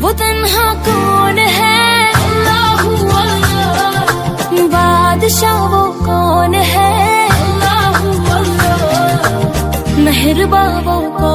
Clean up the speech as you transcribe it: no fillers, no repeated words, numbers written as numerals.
وہ تنہا کون ہے؟ اللہ اللہ، بادشاہ وہ کون ہے؟ اللہ اللہ، مہرباں وہ کون